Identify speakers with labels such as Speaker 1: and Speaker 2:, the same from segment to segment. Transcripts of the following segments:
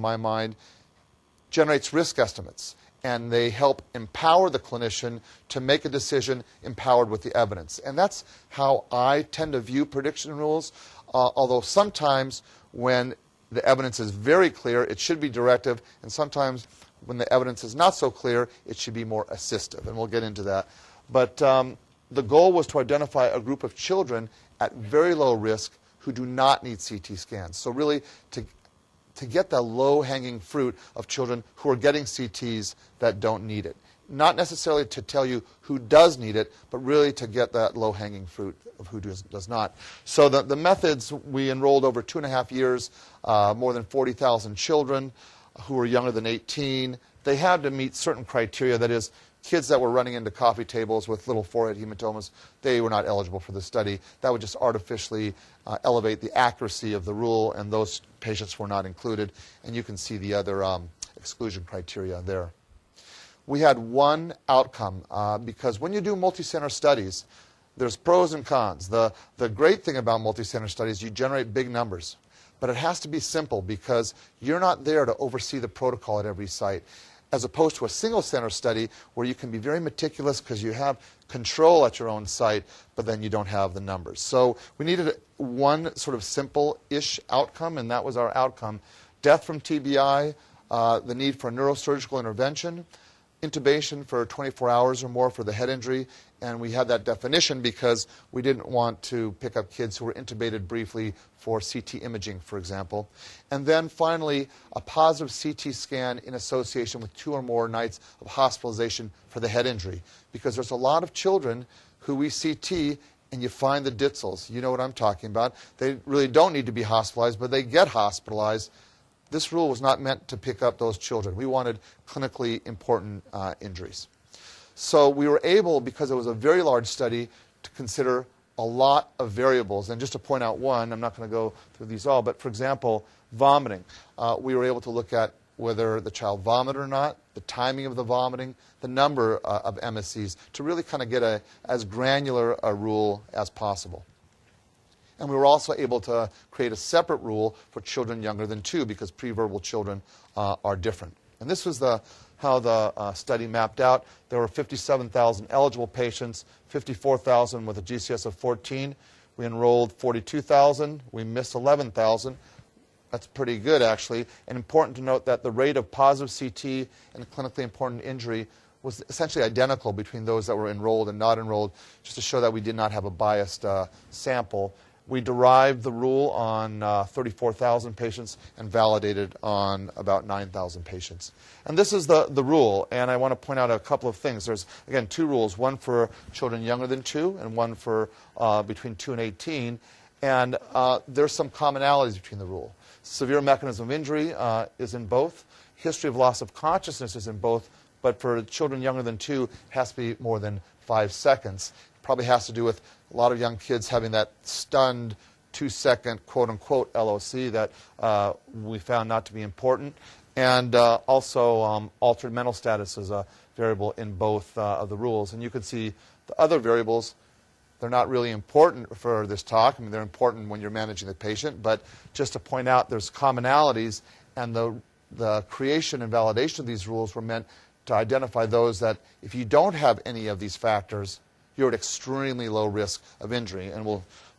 Speaker 1: my mind, generates risk estimates, and they help empower the clinician to make a decision empowered with the evidence. And that's how I tend to view prediction rules, although sometimes when the evidence is very clear, it should be directive, and sometimes when the evidence is not so clear, it should be more assistive, and we'll get into that. But the goal was to identify a group of children at very low risk who do not need CT scans. So really to get the low-hanging fruit of children who are getting CTs that don't need it. Not necessarily to tell you who does need it, but really to get that low-hanging fruit of who does not. So the methods, we enrolled over 2.5 years, more than 40,000 children who were younger than 18. They had to meet certain criteria, that is, kids that were running into coffee tables with little forehead hematomas, they were not eligible for the study. That would just artificially elevate the accuracy of the rule, and those patients were not included. And you can see the other exclusion criteria there. We had one outcome, because when you do multi-center studies, there's pros and cons. The great thing about multi-center studies, you generate big numbers. But it has to be simple, because you're not there to oversee the protocol at every site, as opposed to a single-center study where you can be very meticulous because you have control at your own site, but then you don't have the numbers. So we needed one sort of simple-ish outcome, and that was our outcome. Death from TBI, the need for neurosurgical intervention, intubation for 24 hours or more for the head injury, and we had that definition because we didn't want to pick up kids who were intubated briefly for CT imaging, for example. And then finally, a positive CT scan in association with 2 or more nights of hospitalization for the head injury, because there's a lot of children who we CT and you find the Ditzels. You know what I'm talking about. They really don't need to be hospitalized, but they get hospitalized. This rule was not meant to pick up those children. We wanted clinically important injuries. So we were able, because it was a very large study, to consider a lot of variables. And just to point out one, I'm not going to go through these all, but for example, vomiting. We were able to look at whether the child vomited or not, the timing of the vomiting, the number of MSCs, to really kind of get as granular a rule as possible. And we were also able to create a separate rule for children younger than 2, because preverbal children are different. And this was how the study mapped out. There were 57,000 eligible patients, 54,000 with a GCS of 14. We enrolled 42,000. We missed 11,000. That's pretty good, actually. And important to note that the rate of positive CT and clinically important injury was essentially identical between those that were enrolled and not enrolled, just to show that we did not have a biased sample. We derived the rule on 34,000 patients and validated on about 9,000 patients. And this is the rule, and I want to point out a couple of things. There's, again, 2 rules, one for children younger than 2 and one for between 2 and 18. And there's some commonalities between the rule. Severe mechanism of injury is in both. History of loss of consciousness is in both. But for children younger than 2, it has to be more than 5 seconds. Probably has to do with a lot of young kids having that stunned 2-second quote-unquote LOC that we found not to be important. And also altered mental status is a variable in both of the rules. And you can see the other variables, they're not really important for this talk. I mean, they're important when you're managing the patient. But just to point out, there's commonalities, and the creation and validation of these rules were meant to identify those that if you don't have any of these factors, you're at extremely low risk of injury, and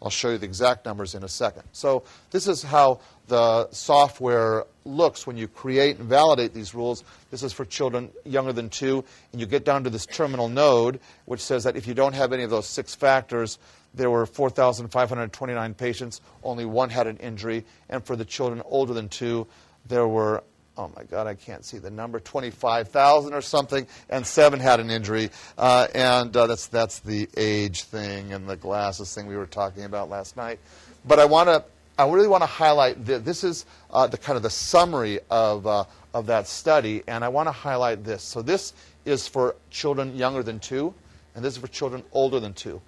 Speaker 1: I'll show you the exact numbers in a second. So this is how the software looks when you create and validate these rules. This is for children younger than 2, and you get down to this terminal node, which says that if you don't have any of those 6 factors, there were 4,529 patients, only 1 had an injury, and for the children older than 2, there were, oh my God, I can't see the number, 25,000 or something, and 7 had an injury. And that's the age thing and the glasses thing we were talking about last night. But I really want to highlight that this is the kind of the summary of that study, and I want to highlight this. So this is for children younger than 2, and this is for children older than 2.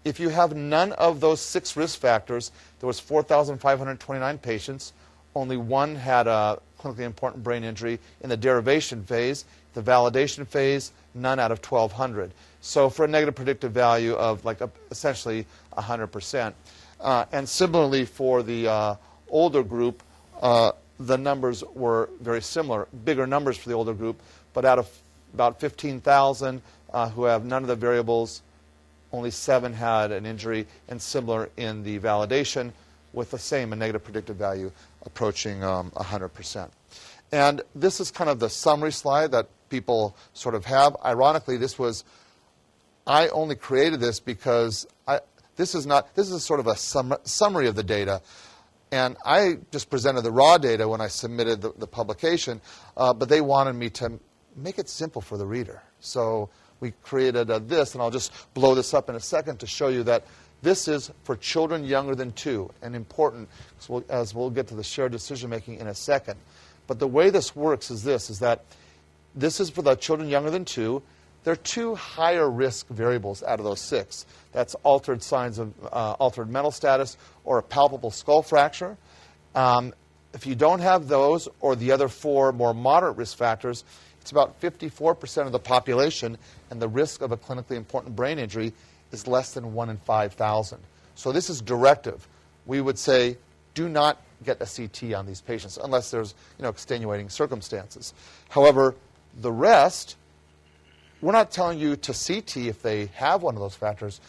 Speaker 1: If you have none of those 6 risk factors, there was 4,529 patients. Only 1 had a clinically important brain injury in the derivation phase. The validation phase, none out of 1,200. So for a negative predictive value of essentially 100%. And similarly for the older group, the the numbers were very similar, bigger numbers for the older group, but out of about 15,000 who have none of the variables, only 7 had an injury, and similar in the validation with the same, a negative predictive value approaching 100%. And this is kind of the summary slide that people sort of have. Ironically, I only created this because this is sort of a summary of the data. And I just presented the raw data when I submitted the publication, but they wanted me to make it simple for the reader. So we created this, and I'll just blow this up in a second to show you that this is for children younger than 2, and important, as we'll get to the shared decision-making in a second. But the way this works is that this is for the children younger than 2. There are 2 higher risk variables out of those 6. That's altered signs of altered mental status or a palpable skull fracture. If you don't have those or the other 4 more moderate risk factors, it's about 54% of the population, and the risk of a clinically important brain injury is less than 1 in 5,000. So this is directive. We would say, do not get a CT on these patients unless there's extenuating circumstances. However, the rest, we're not telling you to CT if they have one of those factors.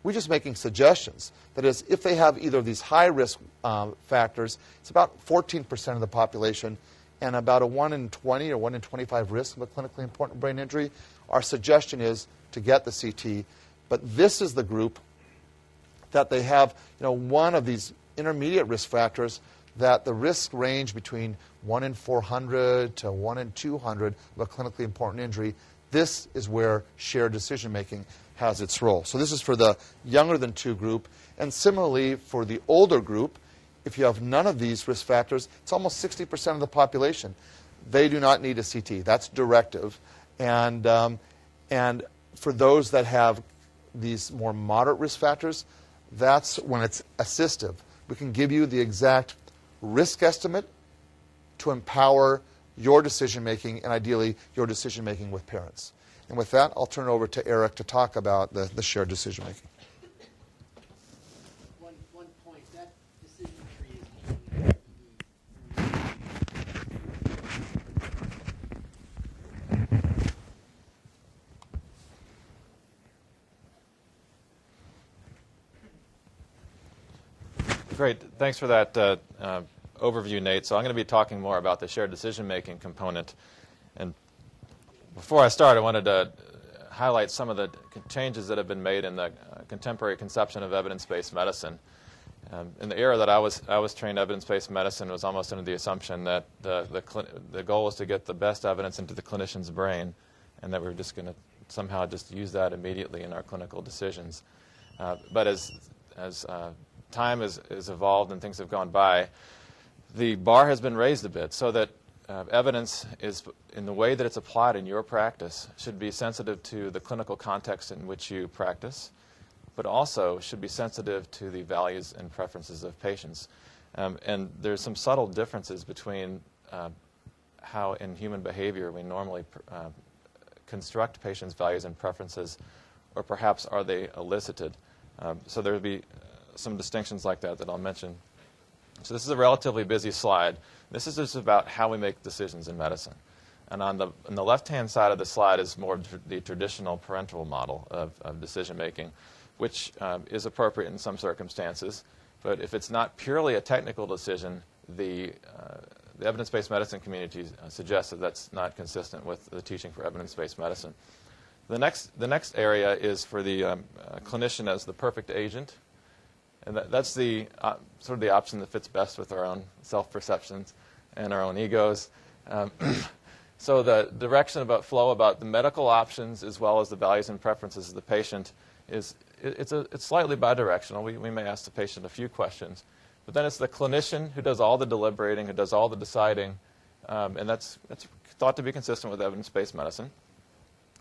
Speaker 1: We're just making suggestions. That is, if they have either of these high-risk factors, it's about 14% of the population, and about a 1 in 20 or 1 in 25 risk of a clinically important brain injury. Our suggestion is to get the CT. But this is the group that they have one of these intermediate risk factors that the risk range between 1 in 400 to 1 in 200 of a clinically important injury. This is where shared decision-making has its role. So this is for the younger than 2 group. And similarly, for the older group, if you have none of these risk factors, it's almost 60% of the population. They do not need a CT. That's directive. And for those that have these more moderate risk factors, that's when it's assistive. We can give you the exact risk estimate to empower your decision-making, and ideally your decision-making with parents. And with that, I'll turn it over to Erik to talk about the shared decision-making.
Speaker 2: One point, that decision tree is
Speaker 3: Great. Thanks for that overview, Nate. So I'm going to be talking more about the shared decision-making component. And before I start, I wanted to highlight some of the changes that have been made in the contemporary conception of evidence-based medicine. In the era that I was trained, evidence-based medicine was almost under the assumption that the goal was to get the best evidence into the clinician's brain, and that we were just going to somehow just use that immediately in our clinical decisions. But as time has evolved and things have gone by, the bar has been raised a bit so that evidence is, in the way that it's applied in your practice, should be sensitive to the clinical context in which you practice, but also should be sensitive to the values and preferences of patients. And there's some subtle differences between how in human behavior we normally construct patients' values and preferences, or perhaps are they elicited. So there would be some distinctions like that I'll mention. So this is a relatively busy slide. This is just about how we make decisions in medicine. And on the left-hand side of the slide is more the traditional parental model of decision-making, which is appropriate in some circumstances. But if it's not purely a technical decision, the evidence-based medicine community suggests that that's not consistent with the teaching for evidence-based medicine. The next area is for the clinician as the perfect agent. And that's the sort of the option that fits best with our own self-perceptions and our own egos. So the direction about flow about the medical options as well as the values and preferences of the patient it's slightly bidirectional. We may ask the patient a few questions, but then it's the clinician who does all the deliberating, who does all the deciding, and that's thought to be consistent with evidence-based medicine.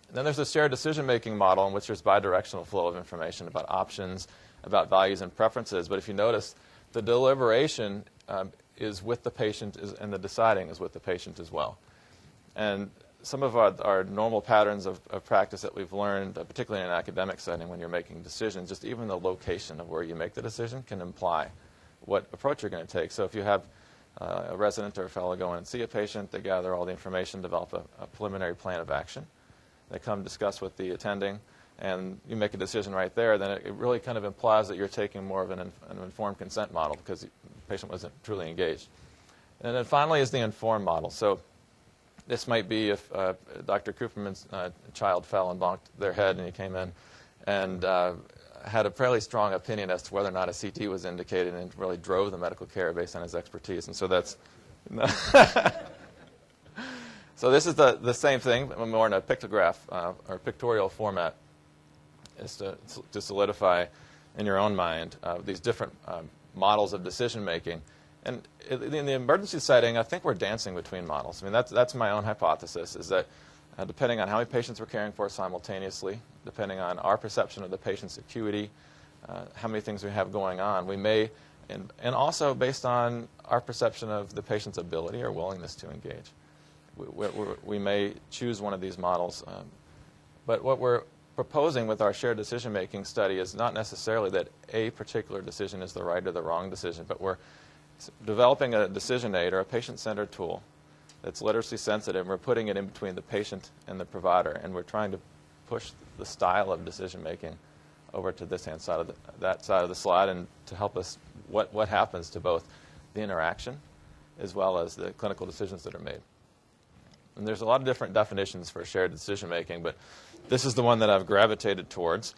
Speaker 3: And then there's the shared decision-making model in which there's bidirectional flow of information about options, about values and preferences. But if you notice, the deliberation is with the patient and the deciding is with the patient as well. And some of our normal patterns of practice that we've learned, particularly in an academic setting when you're making decisions, just even the location of where you make the decision can imply what approach you're going to take. So if you have a resident or a fellow go in and see a patient. They gather all the information, develop a preliminary plan of action. They come discuss with the attending, and you make a decision right there. Then it really kind of implies that you're taking more of an informed consent model because the patient wasn't truly engaged. And then finally is the informed model. So this might be if Dr. Kupperman's child fell and bonked their head, and he came in and had a fairly strong opinion as to whether or not a CT was indicated, and really drove the medical care based on his expertise. And so that's so this is the same thing, but more in a pictograph or pictorial format, is to solidify in your own mind these different models of decision making. And in the emergency setting, I think we're dancing between models. I mean, that's my own hypothesis, is that depending on how many patients we're caring for simultaneously, depending on our perception of the patient's acuity, how many things we have going on, we may, and also based on our perception of the patient's ability or willingness to engage, we may choose one of these models. But what we're proposing with our shared decision-making study is not necessarily that a particular decision is the right or the wrong decision, but we're developing a decision aid or a patient-centered tool that's literacy sensitive, and we're putting it in between the patient and the provider, and we're trying to push the style of decision-making over to this hand side of that side of the slide, and to help us what happens to both the interaction as well as the clinical decisions that are made. And there's a lot of different definitions for shared decision-making, but this is the one that I've gravitated towards,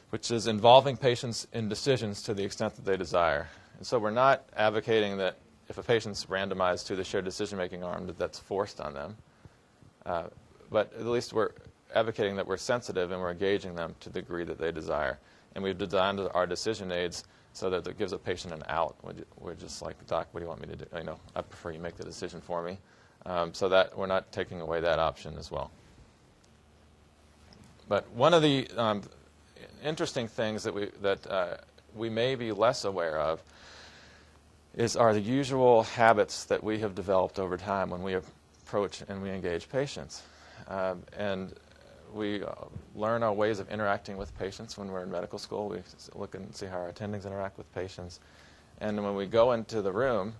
Speaker 3: which is involving patients in decisions to the extent that they desire. And so we're not advocating that if a patient's randomized to the shared decision-making arm, that's forced on them. But at least we're advocating that we're sensitive and we're engaging them to the degree that they desire. And we've designed our decision aids so that it gives a patient an out. We're just like, doc, what do you want me to do? I prefer you make the decision for me. So that we're not taking away that option as well. But one of the interesting things that we may be less aware of are the usual habits that we have developed over time when we approach and we engage patients. And we learn our ways of interacting with patients when we're in medical school. We look and see how our attendings interact with patients. And when we go into the room,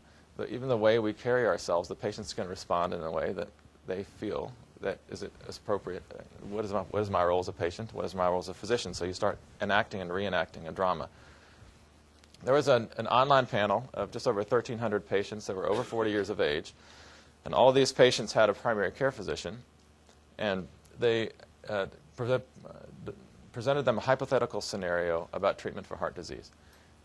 Speaker 3: even the way we carry ourselves, the patient's going to respond in a way that they feel that is appropriate. What is my role as a patient? What is my role as a physician? So you start enacting and reenacting a drama. There was an online panel of just over 1,300 patients that were over 40 years of age, and all of these patients had a primary care physician, and they presented them a hypothetical scenario about treatment for heart disease.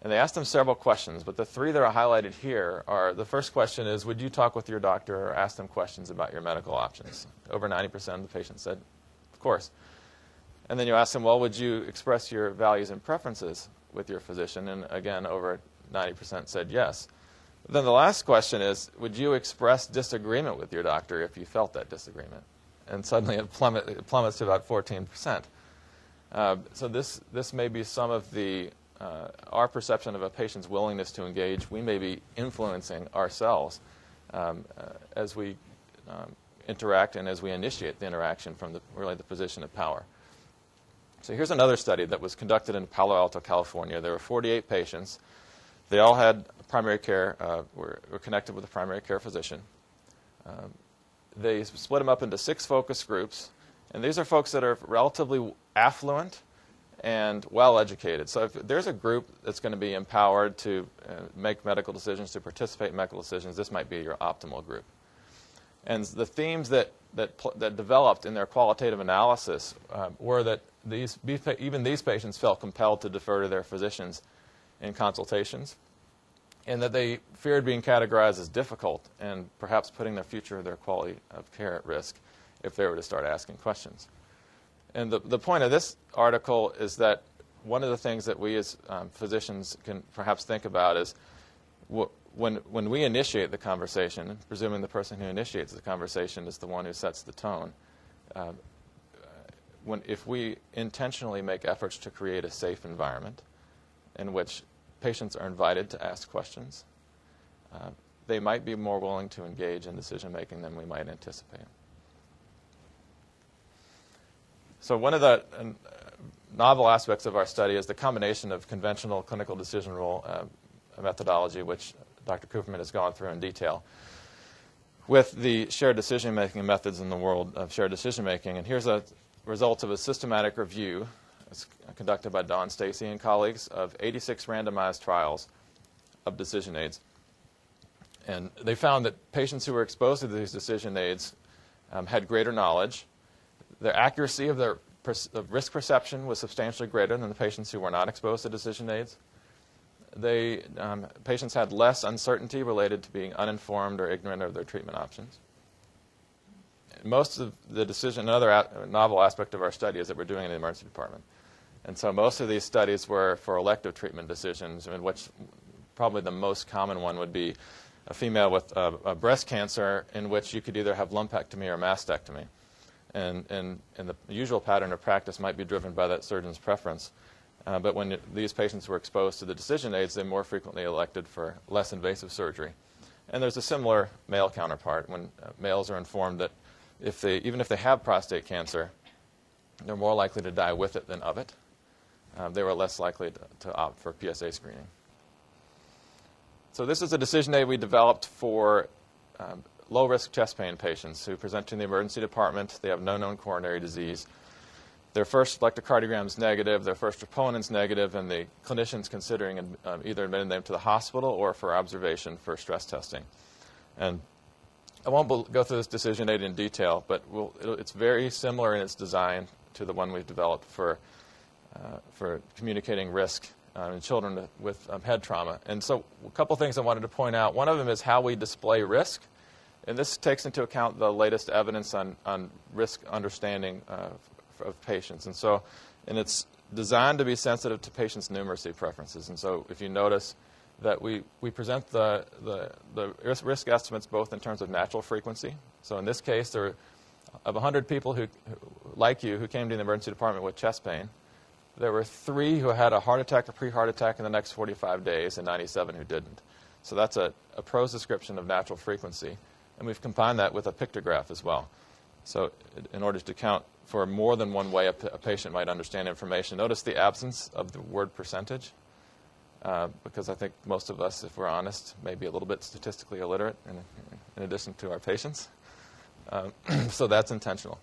Speaker 3: And they asked them several questions, but the three that are highlighted here are, the first question is, would you talk with your doctor or ask them questions about your medical options? Over 90% of the patients said, of course. And then you ask them, well, would you express your values and preferences with your physician? And again, over 90% said yes. Then the last question is, would you express disagreement with your doctor if you felt that disagreement? And suddenly it plummets to about 14%. So this may be some of the our perception of a patient's willingness to engage. We may be influencing ourselves as we interact and as we initiate the interaction from really the position of power. So here's another study that was conducted in Palo Alto, California. There were 48 patients. They all had primary care, were connected with a primary care physician. They split them up into 6 focus groups. And these are folks that are relatively affluent and well-educated. So if there's a group that's going to be empowered to make medical decisions, to participate in medical decisions, this might be your optimal group. And the themes that developed in their qualitative analysis were that even these patients felt compelled to defer to their physicians in consultations, and that they feared being categorized as difficult and perhaps putting their future or their quality of care at risk if they were to start asking questions. And the point of this article is that one of the things that we as physicians can perhaps think about is when we initiate the conversation, presuming the person who initiates the conversation is the one who sets the tone, if we intentionally make efforts to create a safe environment in which patients are invited to ask questions, they might be more willing to engage in decision-making than we might anticipate. So one of the novel aspects of our study is the combination of conventional clinical decision rule methodology, which Dr. Kupperman has gone through in detail, with the shared decision-making methods in the world of shared decision-making. And here's a results of a systematic review. It's conducted by Don Stacy and colleagues of 86 randomized trials of decision aids. And they found that patients who were exposed to these decision aids had greater knowledge. Their accuracy of their risk perception was substantially greater than the patients who were not exposed to decision aids. Patients had less uncertainty related to being uninformed or ignorant of their treatment options. Most of the decision, another novel aspect of our study is that we're doing it in the emergency department. And so most of these studies were for elective treatment decisions, in which probably the most common one would be a female with a breast cancer, in which you could either have lumpectomy or mastectomy. And the usual pattern of practice might be driven by that surgeon's preference. But when these patients were exposed to the decision aids, they more frequently elected for less invasive surgery. And there's a similar male counterpart when males are informed that even if they have prostate cancer, they're more likely to die with it than of it. They were less likely to opt for PSA screening. So this is a decision aid we developed for low-risk chest pain patients who present to the emergency department. They have no known coronary disease. Their first electrocardiogram is negative, their first troponins negative, and the clinician's considering either admitting them to the hospital or for observation for stress testing. And I won't go through this decision aid in detail, but it's very similar in its design to the one we've developed for communicating risk in children with head trauma. And so a couple things I wanted to point out. One of them is how we display risk. And this takes into account the latest evidence on risk understanding of patients. And it's designed to be sensitive to patients' numeracy preferences. And so if you notice that we present the risk estimates both in terms of natural frequency. So in this case, there are, of 100 people who like you who came to the emergency department with chest pain, there were 3 who had a heart attack or pre-heart attack in the next 45 days and 97 who didn't. So that's a prose description of natural frequency. And we've combined that with a pictograph as well. So in order to count for more than one way a patient might understand information, notice the absence of the word percentage, because I think most of us, if we're honest, may be a little bit statistically illiterate in addition to our patients. So that's intentional.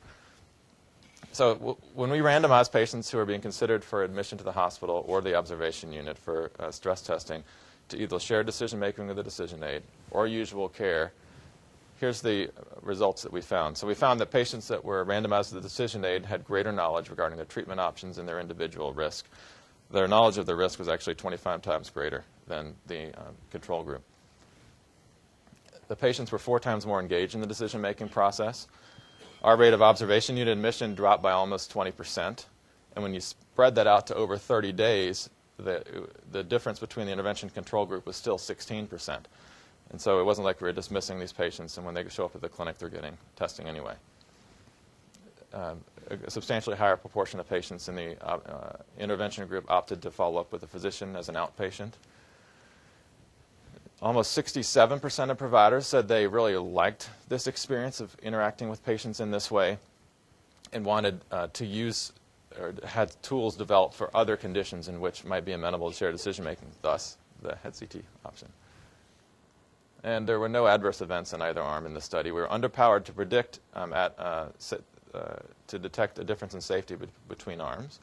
Speaker 3: So when we randomize patients who are being considered for admission to the hospital or the observation unit for stress testing to either shared decision-making with the decision aid or usual care, here's the results that we found. So we found that patients that were randomized to the decision aid had greater knowledge regarding their treatment options and their individual risk. Their knowledge of the risk was actually 25 times greater than the control group. The patients were 4 times more engaged in the decision-making process. Our rate of observation unit admission dropped by almost 20%. And when you spread that out to over 30 days, the difference between the intervention and control group was still 16%. And so it wasn't like we were dismissing these patients, and when they show up at the clinic, they're getting testing anyway. A substantially higher proportion of patients in the intervention group opted to follow up with a physician as an outpatient. Almost 67% of providers said they really liked this experience of interacting with patients in this way and wanted to use or had tools developed for other conditions in which might be amenable to shared decision-making, thus the head CT option. And there were no adverse events in either arm in the study. We were underpowered to predict to detect a difference in safety between arms.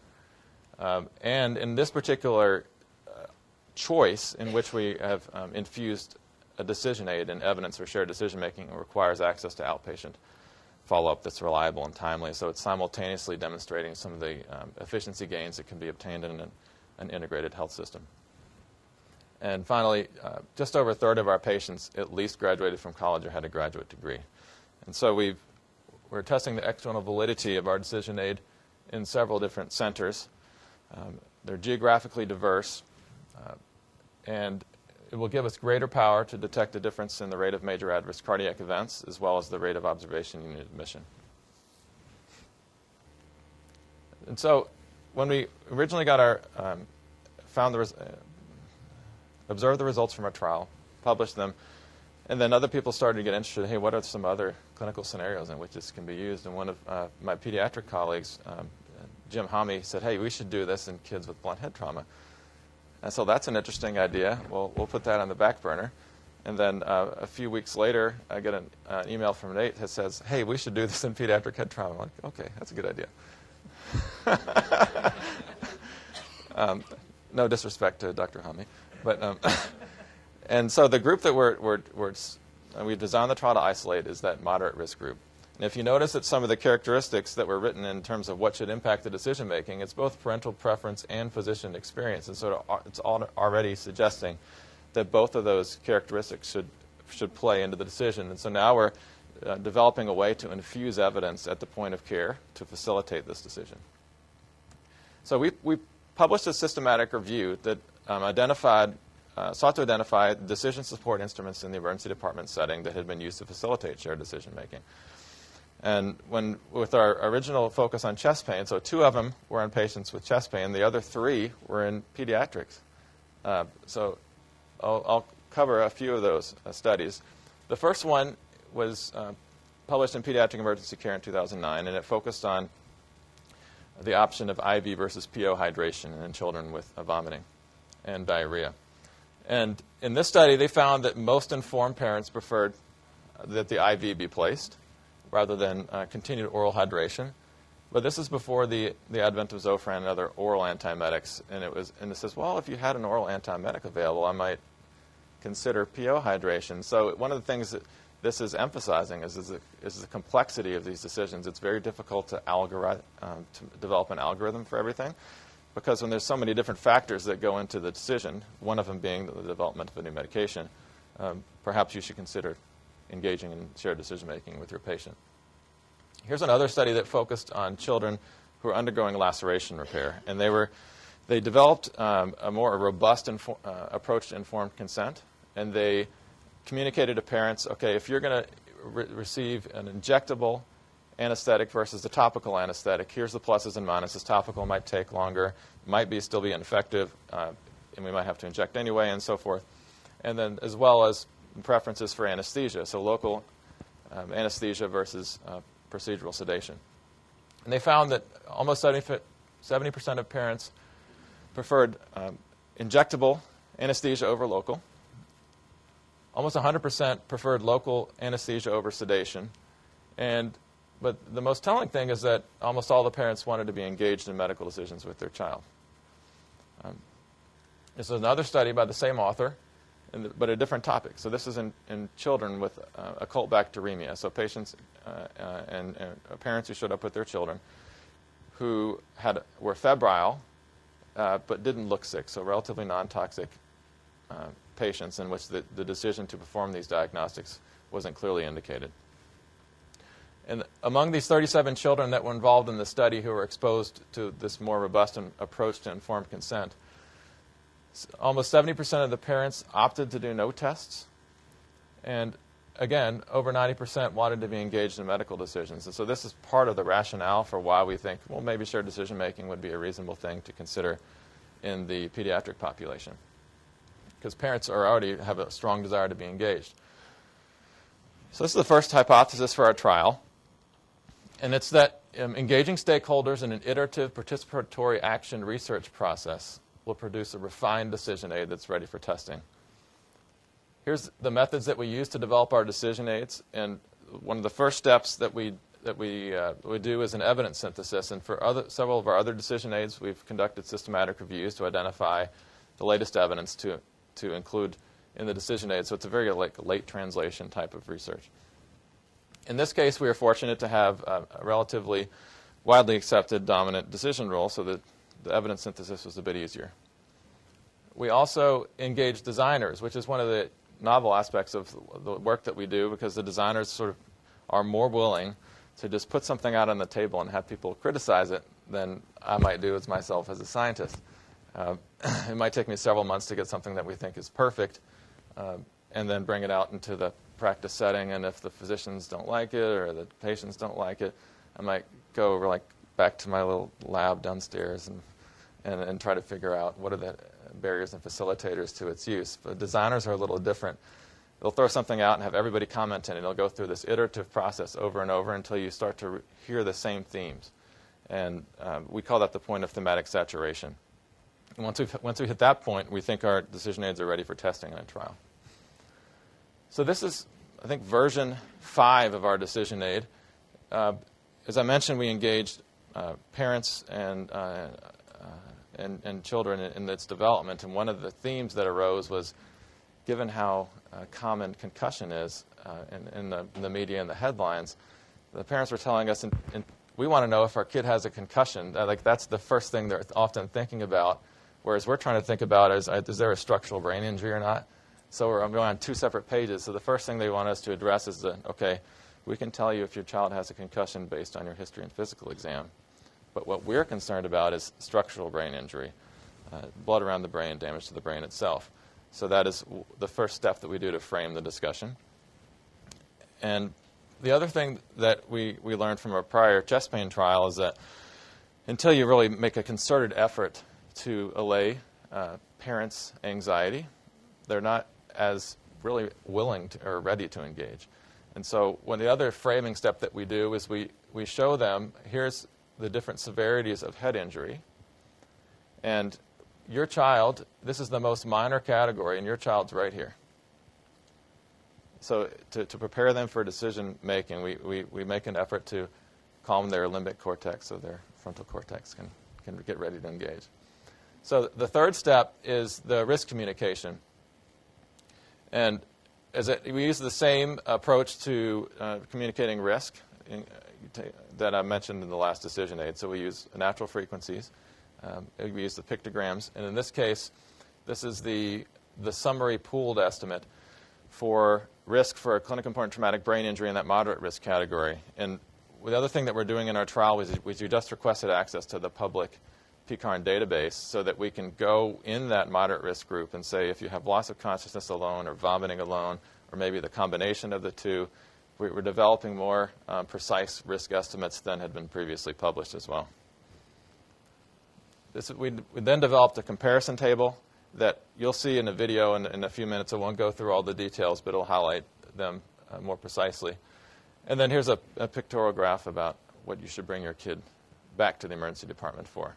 Speaker 3: And in this particular choice in which we have infused a decision aid and evidence for shared decision-making, requires access to outpatient follow-up that's reliable and timely. So it's simultaneously demonstrating some of the efficiency gains that can be obtained in an integrated health system. And finally, just over a third of our patients at least graduated from college or had a graduate degree. And so we're testing the external validity of our decision aid in several different centers. They're geographically diverse, and it will give us greater power to detect a difference in the rate of major adverse cardiac events as well as the rate of observation unit admission. And so when we originally got our observed the results from our trial, published them, and then other people started to get interested. Hey, what are some other clinical scenarios in which this can be used? And one of my pediatric colleagues, Jim Homme, said, hey, we should do this in kids with blunt head trauma. And so that's an interesting idea. We'll put that on the back burner. And then a few weeks later, I get an email from Nate that says, hey, we should do this in pediatric head trauma. I'm like, okay, that's a good idea. No disrespect to Dr. Hami. But, and so the group that we designed the trial to isolate is that moderate risk group. And if you notice that some of the characteristics that were written in terms of what should impact the decision making, it's both parental preference and physician experience. And so it's already suggesting that both of those characteristics should play into the decision. And so now we're developing a way to infuse evidence at the point of care to facilitate this decision. So we published a systematic review that sought to identify decision support instruments in the emergency department setting that had been used to facilitate shared decision making. And with our original focus on chest pain, so 2 of them were in patients with chest pain, the other 3 were in pediatrics. So I'll cover a few of those studies. The first one was published in Pediatric Emergency Care in 2009, and it focused on the option of IV versus PO hydration in children with vomiting and diarrhea. And in this study, they found that most informed parents preferred that the IV be placed rather than continued oral hydration. But this is before the advent of Zofran and other oral antiemetics. And it says, well, if you had an oral antiemetic available, I might consider PO hydration. So one of the things that this is emphasizing is the complexity of these decisions. It's very difficult to develop an algorithm for everything, because when there's so many different factors that go into the decision, one of them being the development of a new medication, perhaps you should consider engaging in shared decision-making with your patient. Here's another study that focused on children who are undergoing laceration repair. And they developed a more robust approach to informed consent. And they communicated to parents, okay, if you're going to receive an injectable anesthetic versus the topical anesthetic, here's the pluses and minuses. Topical might take longer, might still be ineffective, and we might have to inject anyway, and so forth. And then as well as preferences for anesthesia, so local anesthesia versus procedural sedation. And they found that almost 70% of parents preferred injectable anesthesia over local. Almost 100% preferred local anesthesia over sedation. But the most telling thing is that almost all the parents wanted to be engaged in medical decisions with their child. This is another study by the same author, but a different topic. So this is in children with occult bacteremia. So patients and parents who showed up with their children who were febrile but didn't look sick, so relatively non-toxic patients in which the decision to perform these diagnostics wasn't clearly indicated. And among these 37 children that were involved in the study who were exposed to this more robust approach to informed consent, almost 70% of the parents opted to do no tests. And again, over 90% wanted to be engaged in medical decisions. And so this is part of the rationale for why we think, well, maybe shared decision-making would be a reasonable thing to consider in the pediatric population, because parents already have a strong desire to be engaged. So this is the first hypothesis for our trial. And it's that engaging stakeholders in an iterative participatory action research process will produce a refined decision aid that's ready for testing. Here's the methods that we use to develop our decision aids. And one of the first steps that we do is an evidence synthesis. And for several of our other decision aids, we've conducted systematic reviews to identify the latest evidence to include in the decision aid. So it's a very late translation type of research. In this case, we are fortunate to have a relatively widely accepted dominant decision rule, so that the evidence synthesis was a bit easier. We also engage designers, which is one of the novel aspects of the work that we do, because the designers sort of are more willing to just put something out on the table and have people criticize it than I might do as myself as a scientist. It might take me several months to get something that we think is perfect, and then bring it out into the practice setting, and if the physicians don't like it or the patients don't like it, I might go over back to my little lab downstairs and try to figure out what are the barriers and facilitators to its use. But designers are a little different. They'll throw something out and have everybody comment, and it'll go through this iterative process over and over until you start to hear the same themes. And we call that the point of thematic saturation. And once we hit that point, we think our decision aids are ready for testing in a trial. So this is, I think, version 5 of our decision aid. As I mentioned, we engaged parents and children in its development, and one of the themes that arose was, given how common concussion is in the media and the headlines, the parents were telling us, we want to know if our kid has a concussion. Like, that's the first thing they're often thinking about, whereas we're trying to think about is there a structural brain injury or not? So I'm going on 2 separate pages. So the first thing they want us to address is okay, we can tell you if your child has a concussion based on your history and physical exam. But what we're concerned about is structural brain injury, blood around the brain, damage to the brain itself. So that is the first step that we do to frame the discussion. And the other thing that we learned from our prior chest pain trial is that until you really make a concerted effort to allay parents' anxiety, they're not as really willing to, or ready to engage. And so the other framing step that we do is we show them, here's the different severities of head injury. And your child, this is the most minor category, and your child's right here. So to prepare them for decision making, we make an effort to calm their limbic cortex so their frontal cortex can get ready to engage. So the third step is the risk communication. And we use the same approach to communicating risk that I mentioned in the last decision aid. So we use natural frequencies. We use the pictograms. And in this case, this is the summary pooled estimate for risk for a clinically important traumatic brain injury in that moderate risk category. And the other thing that we're doing in our trial was we just requested access to the public PCARN database so that we can go in that moderate risk group and say if you have loss of consciousness alone or vomiting alone or maybe the combination of the two, we're developing more precise risk estimates than had been previously published as well. We then developed a comparison table that you'll see in a video in a few minutes. I won't go through all the details, but it'll highlight them more precisely. And then here's a pictorial graph about what you should bring your kid back to the emergency department for.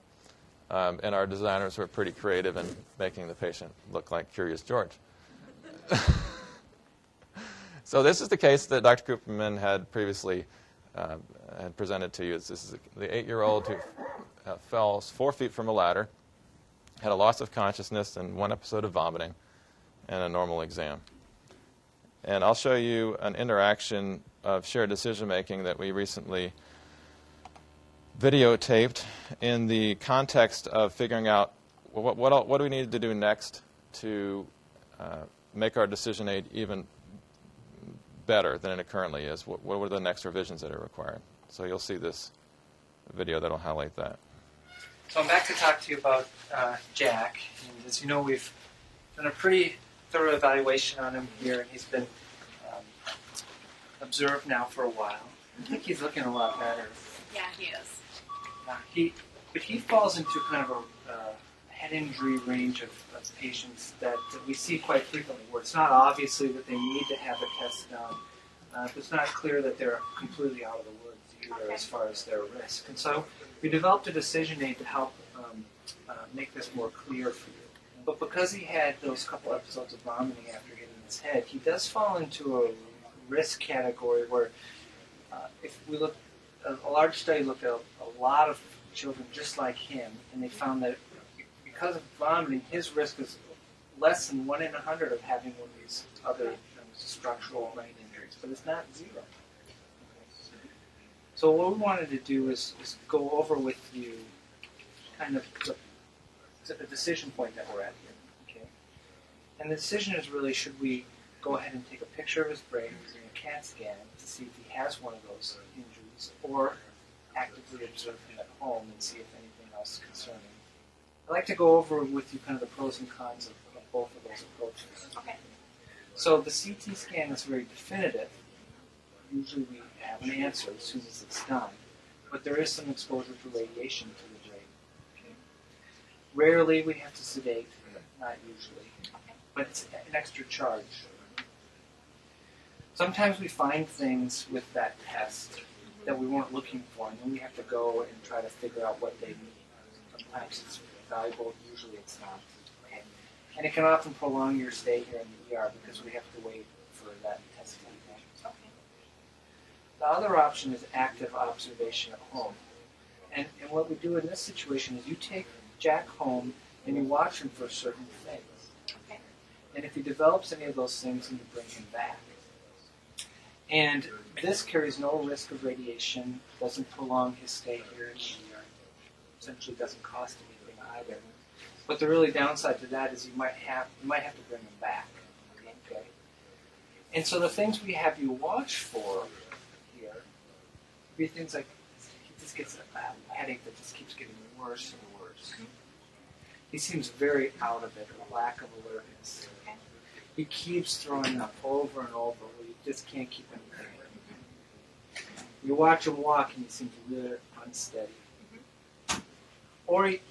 Speaker 3: And our designers were pretty creative in making the patient look like Curious George. So this is the case that Dr. Kupperman had previously had presented to you. This is the 8-year-old who fell 4 feet from a ladder, had a loss of consciousness and 1 episode of vomiting, and a normal exam. And I'll show you an interaction of shared decision-making that we recently videotaped in the context of figuring out what do we need to do next to make our decision aid even better than it currently is. What are the next revisions that are required? So you'll see this video that will highlight that.
Speaker 2: So I'm back to talk to you about Jack. And as you know, we've done a pretty thorough evaluation on him here, and he's been observed now for a while. I think he's looking a lot better.
Speaker 4: Yeah, he is.
Speaker 2: But he falls into kind of a head injury range of patients that we see quite frequently, where it's not obviously that they need to have a test done. It's not clear that they're completely out of the woods either as far as their risk. And so we developed a decision aid to help make this more clear for you. But because he had those couple episodes of vomiting after hitting his head, he does fall into a risk category where if we look, a large study looked at a lot of children just like him, and they found that because of vomiting, his risk is less than 1 in 100 of having one of these other structural brain injuries, but it's not 0. So what we wanted to do is go over with you kind of the decision point that we're at here. Okay? And the decision is really, should we go ahead and take a picture of his brain using a CAT scan to see if he has one of those injuries, or actively observe him at home and see if anything else is concerning. I'd like to go over with you kind of the pros and cons of both of those approaches.
Speaker 4: Okay.
Speaker 2: So the CT scan is very definitive. Usually we have an answer as soon as it's done, but there is some exposure to radiation to the brain. Okay? Rarely we have to sedate, not usually, but it's an extra charge. Sometimes we find things with that test that we weren't looking for, and then we have to go and try to figure out what they mean. Sometimes it's valuable, usually it's not. Okay? And it can often prolong your stay here in the ER because we have to wait for that testing.
Speaker 4: Okay.
Speaker 2: The other option is active observation at home. And what we do in this situation is you take Jack home and you watch him for certain things.
Speaker 4: Okay.
Speaker 2: And if he develops any of those things, then you bring him back. And this carries no risk of radiation, doesn't prolong his stay here in New York, essentially doesn't cost anything either. But the really downside to that is you might have to bring him back. Okay. And so the things we have you watch for here would be things like he just gets a headache that just keeps getting worse and worse. He seems very out of it, or lack of alertness.
Speaker 4: Okay.
Speaker 2: He keeps throwing up over and over where you just can't keep him there. You watch him walk and he seems really unsteady. Or he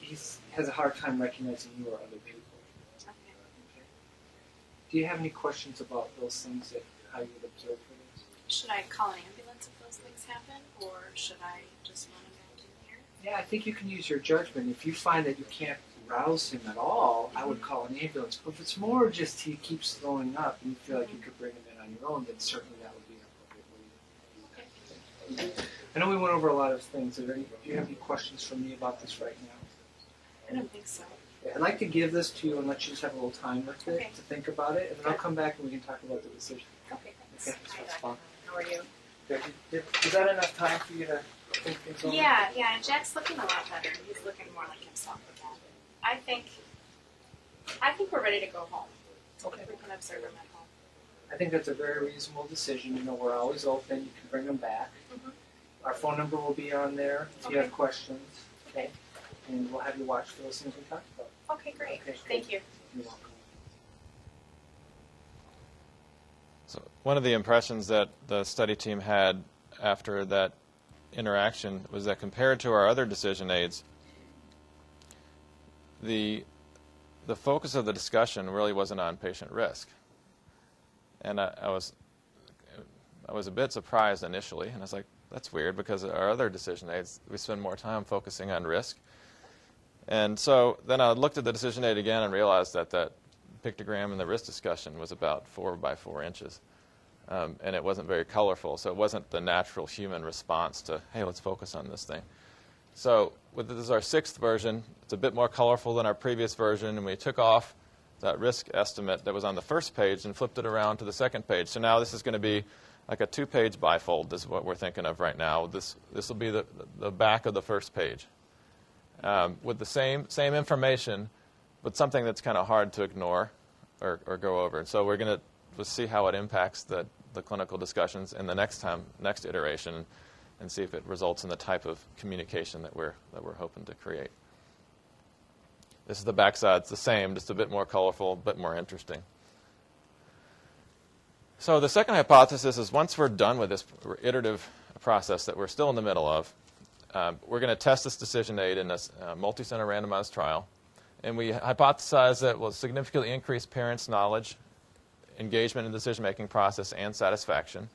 Speaker 2: has a hard time recognizing you or other people.
Speaker 4: Okay.
Speaker 2: Do you have any questions about those things that how you would observe for those?
Speaker 4: Should I call an ambulance if those things happen, or should I just run him back in here?
Speaker 2: Yeah, I think you can use your judgment. If you find that you can't rouse him at all, I would call an ambulance. But if it's more just he keeps throwing up and you feel like you could bring him in on your own, then certainly that would be an appropriate way. I know we went over a lot of things. Do you have any questions for me about this right now?
Speaker 4: I don't think so.
Speaker 2: Yeah, I'd like to give this to you and let you just have a little time with it
Speaker 4: Okay.
Speaker 2: to think about it, and then I'll come back and we can talk about the decision.
Speaker 4: Okay, thanks.
Speaker 2: Okay, so that's fine.
Speaker 4: How are you?
Speaker 2: Is that enough time for you to think things over?
Speaker 4: Yeah, and Jack's looking a lot better. He's looking more like himself again. I think we're ready to go home.
Speaker 2: Okay.
Speaker 4: We can observe him at home.
Speaker 2: I think that's a very reasonable decision. You know, we're always open. You can bring them back.
Speaker 4: Mhm.
Speaker 2: Our phone number will be on there if you have
Speaker 4: Okay.
Speaker 2: questions.
Speaker 4: Okay.
Speaker 2: And we'll have you watch for those things we talked about.
Speaker 4: Okay, great.
Speaker 2: Okay,
Speaker 4: Thank you.
Speaker 2: You're welcome.
Speaker 3: So one of the impressions that the study team had after that interaction was that compared to our other decision aids, the focus of the discussion really wasn't on patient risk. And I was a bit surprised initially, and I was like, that's weird, because our other decision aids, we spend more time focusing on risk. And so then I looked at the decision aid again and realized that that pictogram in the risk discussion was about 4 by 4 inches. And it wasn't very colorful, so it wasn't the natural human response to, hey, let's focus on this thing. So this is our 6th version. It's a bit more colorful than our previous version, and we took off that risk estimate that was on the first page and flipped it around to the second page. So now this is going to be like a 2-page bifold. This is what we're thinking of right now. This will be the back of the first page with the same information, but something that's kind of hard to ignore or go over. And so we're going to see how it impacts the clinical discussions in the next iteration, and see if it results in the type of communication that we're hoping to create. This is the backside. It's the same, just a bit more colorful, a bit more interesting. So the second hypothesis is once we're done with this iterative process that we're still in the middle of, we're going to test this decision aid in a multi-center randomized trial. And we hypothesize that it will significantly increase parents' knowledge, engagement in the decision-making process, and satisfaction,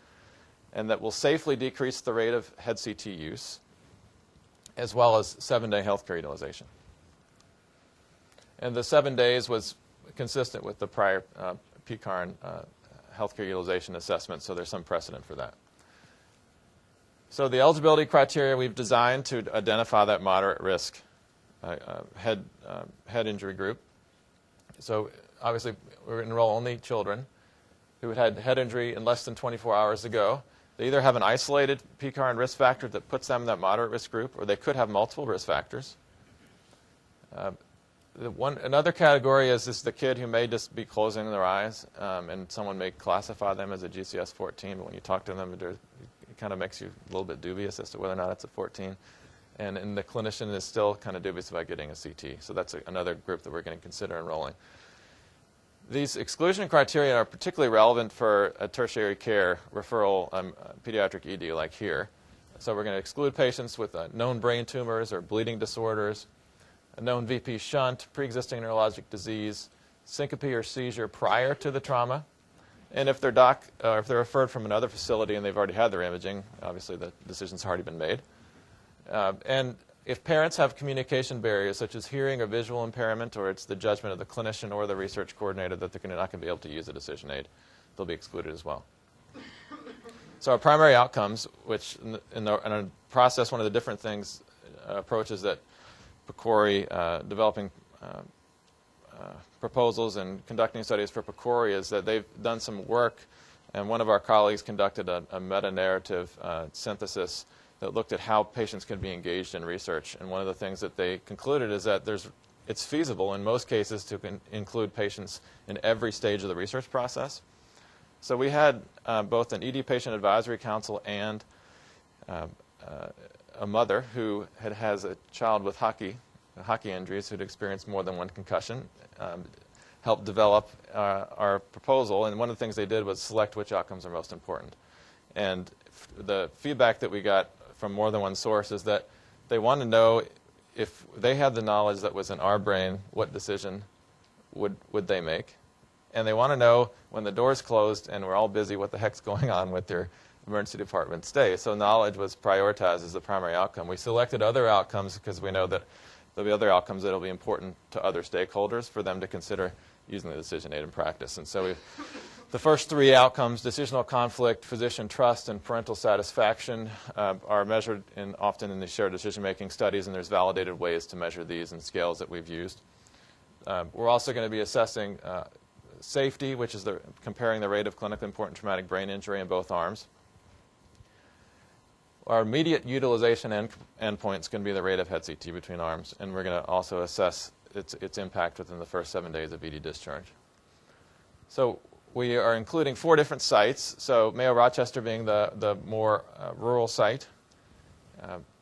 Speaker 3: and that will safely decrease the rate of head CT use, as well as 7-day healthcare utilization. And the 7 days was consistent with the prior PCARN healthcare utilization assessment, so there's some precedent for that. So the eligibility criteria we've designed to identify that moderate risk head injury group. So obviously we're going to enroll only children who had head injury in less than 24 hours ago. They either have an isolated PCARN risk factor that puts them in that moderate risk group, or they could have multiple risk factors. Another category is the kid who may just be closing their eyes, and someone may classify them as a GCS-14, but when you talk to them, it kind of makes you a little bit dubious as to whether or not it's a 14. And the clinician is still kind of dubious about getting a CT. So that's another group that we're going to consider enrolling. These exclusion criteria are particularly relevant for a tertiary care referral pediatric ED like here. So we're going to exclude patients with known brain tumors or bleeding disorders, a known VP shunt, pre-existing neurologic disease, syncope or seizure prior to the trauma. And if they're if they're referred from another facility and they've already had their imaging, obviously the decision's already been made. And if parents have communication barriers such as hearing or visual impairment, or it's the judgment of the clinician or the research coordinator that they're not going to be able to use a decision aid, they'll be excluded as well. So our primary outcomes, which in our process, one of the different things, approaches that PCORI, developing proposals and conducting studies for PCORI, is that they've done some work, and one of our colleagues conducted a meta-narrative synthesis that looked at how patients can be engaged in research. And one of the things that they concluded is that it's feasible in most cases to include patients in every stage of the research process. So we had both an ED patient advisory council and a mother who has a child with hockey injuries who'd experienced more than one concussion, helped develop our proposal. And one of the things they did was select which outcomes are most important. And the feedback that we got from more than one source is that they want to know, if they had the knowledge that was in our brain, what decision would they make? And they want to know, when the door's closed and we're all busy, what the heck's going on with their emergency department stay. So knowledge was prioritized as the primary outcome. We selected other outcomes because we know that there'll be other outcomes that will be important to other stakeholders for them to consider using the decision aid in practice. And so the first three outcomes, decisional conflict, physician trust, and parental satisfaction, are measured often in the shared decision-making studies, and there's validated ways to measure these and scales that we've used. We're also going to be assessing safety, which is comparing the rate of clinically important traumatic brain injury in both arms. Our immediate utilization endpoint is going to be the rate of head CT between arms, and we're going to also assess its impact within the first 7 days of ED discharge. So we are including 4 different sites, so Mayo Rochester being the more rural site,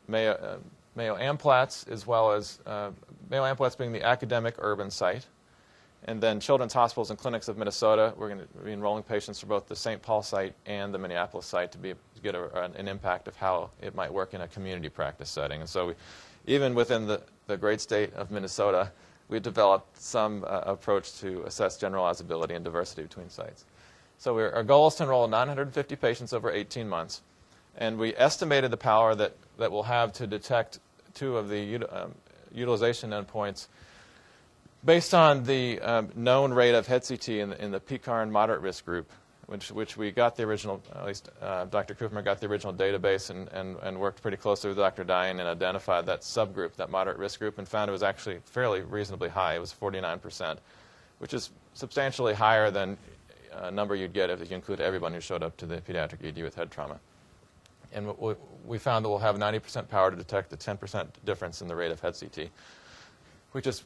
Speaker 3: Mayo Amplatz, as well as Mayo Amplatz being the academic urban site. And then Children's Hospitals and Clinics of Minnesota, we're going to be enrolling patients for both the St. Paul site and the Minneapolis site to get an impact of how it might work in a community practice setting. And so even within the great state of Minnesota, we developed some approach to assess generalizability and diversity between sites. So our goal is to enroll 950 patients over 18 months. And we estimated the power that we'll have to detect 2 of the utilization endpoints based on the known rate of head CT in the PCARN moderate risk group, which we got the original, at least Dr. Kupperman got the original database and worked pretty closely with Dr. Dine and identified that subgroup, that moderate risk group, and found it was actually fairly reasonably high. It was 49%, which is substantially higher than a number you'd get if you include everyone who showed up to the pediatric ED with head trauma. And we found that we'll have 90% power to detect the 10% difference in the rate of head CT, which is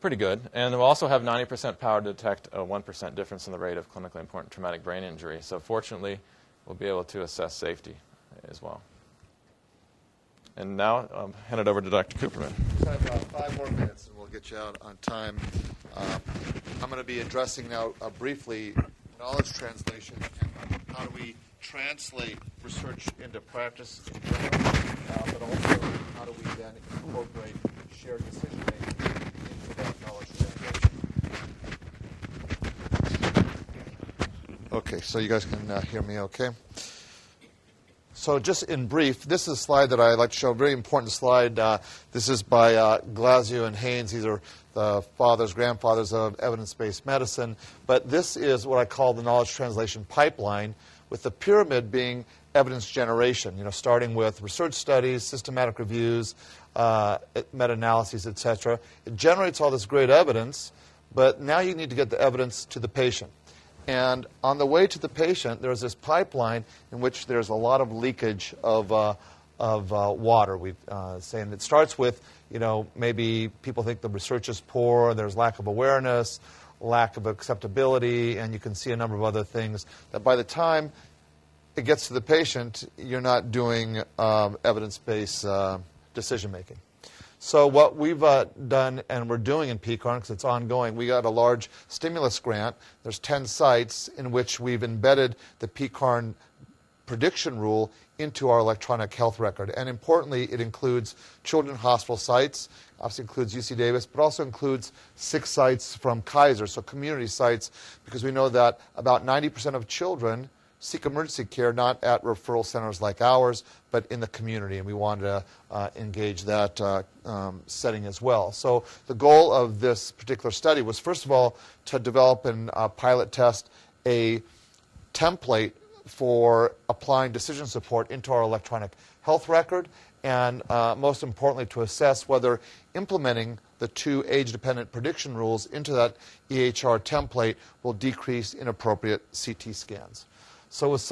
Speaker 3: pretty good. And we'll also have 90% power to detect a 1% difference in the rate of clinically important traumatic brain injury. So fortunately, we'll be able to assess safety as well. And now I'll hand it over to Dr. Kupperman.
Speaker 1: We have 5 more minutes, and we'll get you out on time. I'm going to be addressing now briefly knowledge translation and how do we translate research into practice in general, but also how do we then incorporate shared decision-making into that knowledge translation. Okay, so you guys can hear me okay? So just in brief, this is a slide that I like to show, a very important slide. This is by Glasziou and Haynes. These are the grandfathers of evidence-based medicine. But this is what I call the knowledge translation pipeline, with the pyramid being evidence generation, starting with research studies, systematic reviews, meta-analyses, etc. It generates all this great evidence, but now you need to get the evidence to the patient. And on the way to the patient, there's this pipeline in which there's a lot of leakage of water. We say, and it starts with, maybe people think the research is poor, there's lack of awareness, lack of acceptability, and you can see a number of other things that by the time it gets to the patient, you're not doing evidence-based decision-making. So what we've done, and we're doing in PCARN, because it's ongoing, we got a large stimulus grant. There's 10 sites in which we've embedded the PCARN prediction rule into our electronic health record. And importantly, it includes children's hospital sites, obviously includes UC Davis, but also includes 6 sites from Kaiser, so community sites, because we know that about 90% of children seek emergency care not at referral centers like ours, but in the community, and we wanted to engage that setting as well. So the goal of this particular study was, first of all, to develop and pilot test a template for applying decision support into our electronic health record, and most importantly, to assess whether implementing the 2 age-dependent prediction rules into that EHR template will decrease inappropriate CT scans. So it was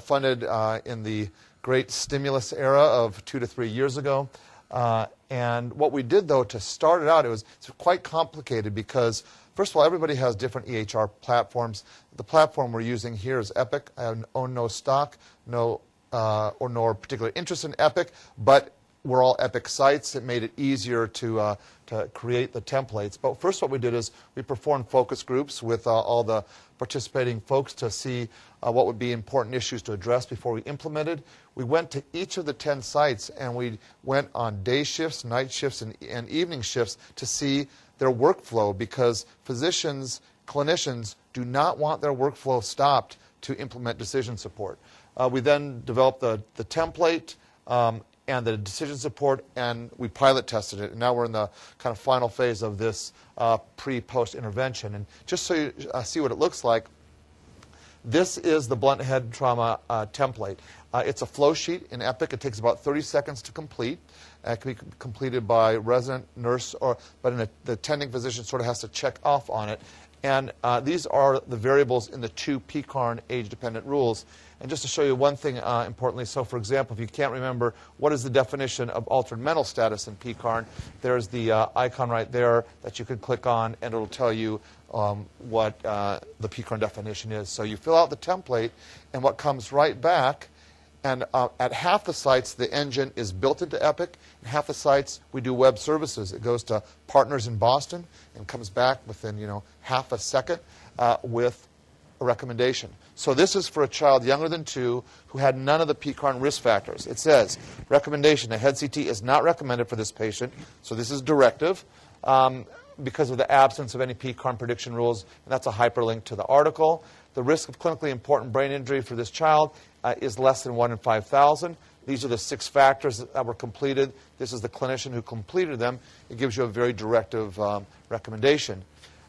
Speaker 1: funded in the great stimulus era of 2 to 3 years ago. And what we did, though, to start it out, it's quite complicated because, first of all, everybody has different EHR platforms. The platform we're using here is Epic. I own no stock, nor particular interest in Epic, but we're all Epic sites. It made it easier to create the templates. But first what we did is we performed focus groups with all the participating folks to see what would be important issues to address before we implemented. We went to each of the 10 sites and we went on day shifts, night shifts, and evening shifts to see their workflow, because physicians, clinicians do not want their workflow stopped to implement decision support. We then developed the template and the decision support, and we pilot tested it. And now we're in the kind of final phase of this pre-post intervention. And just so you see what it looks like, this is the blunt head trauma template. It's a flow sheet in Epic. It takes about 30 seconds to complete. It can be completed by resident nurse, but the attending physician sort of has to check off on it. And these are the variables in the 2 PCARN age-dependent rules. And just to show you one thing importantly, so for example, if you can't remember what is the definition of altered mental status in PCARN, there's the icon right there that you can click on, and it'll tell you what the PCARN definition is. So you fill out the template, and what comes right back, and at half the sites, the engine is built into Epic. And half the sites, we do web services. It goes to partners in Boston and comes back within half a second with a recommendation. So this is for a child younger than 2 who had none of the PCARN risk factors. It says, recommendation, a head CT is not recommended for this patient. So this is directive because of the absence of any PCARN prediction rules. And that's a hyperlink to the article. The risk of clinically important brain injury for this child is less than 1 in 5,000. These are the 6 factors that were completed. This is the clinician who completed them. It gives you a very directive recommendation.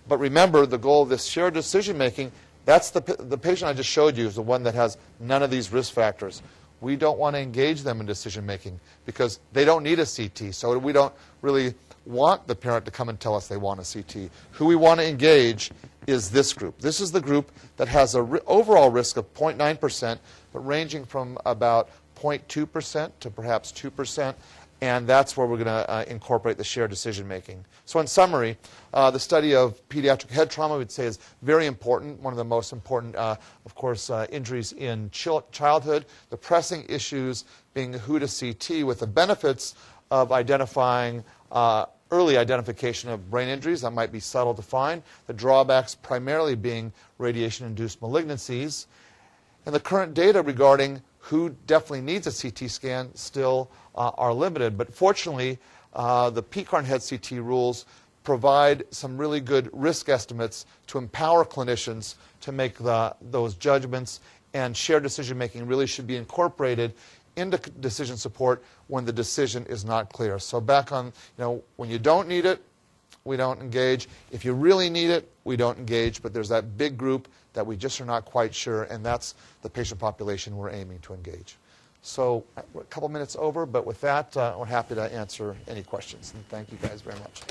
Speaker 1: But remember, the goal of this shared decision-making, that's the patient I just showed you is the one that has none of these risk factors. We don't want to engage them in decision-making because they don't need a CT. So we don't really want the parent to come and tell us they want a CT. Who we want to engage is this group. This is the group that has an overall risk of 0.9%, but ranging from about 0.2% to perhaps 2%, and that's where we're going to incorporate the shared decision-making. So in summary, the study of pediatric head trauma, we'd say, is very important, one of the most important, of course, injuries in childhood. The pressing issues being who to CT, with the benefits of identifying early identification of brain injuries that might be subtle to find, the drawbacks primarily being radiation-induced malignancies, and the current data regarding who definitely needs a CT scan still are limited. But fortunately, the PCARN head CT rules provide some really good risk estimates to empower clinicians to make those judgments, and shared decision-making really should be incorporated into decision support when the decision is not clear. So back on, when you don't need it, we don't engage. If you really need it, we don't engage. But there's that big group that we just are not quite sure, and that's the patient population we're aiming to engage. So we're a couple minutes over, but with that, we're happy to answer any questions. And thank you guys very much.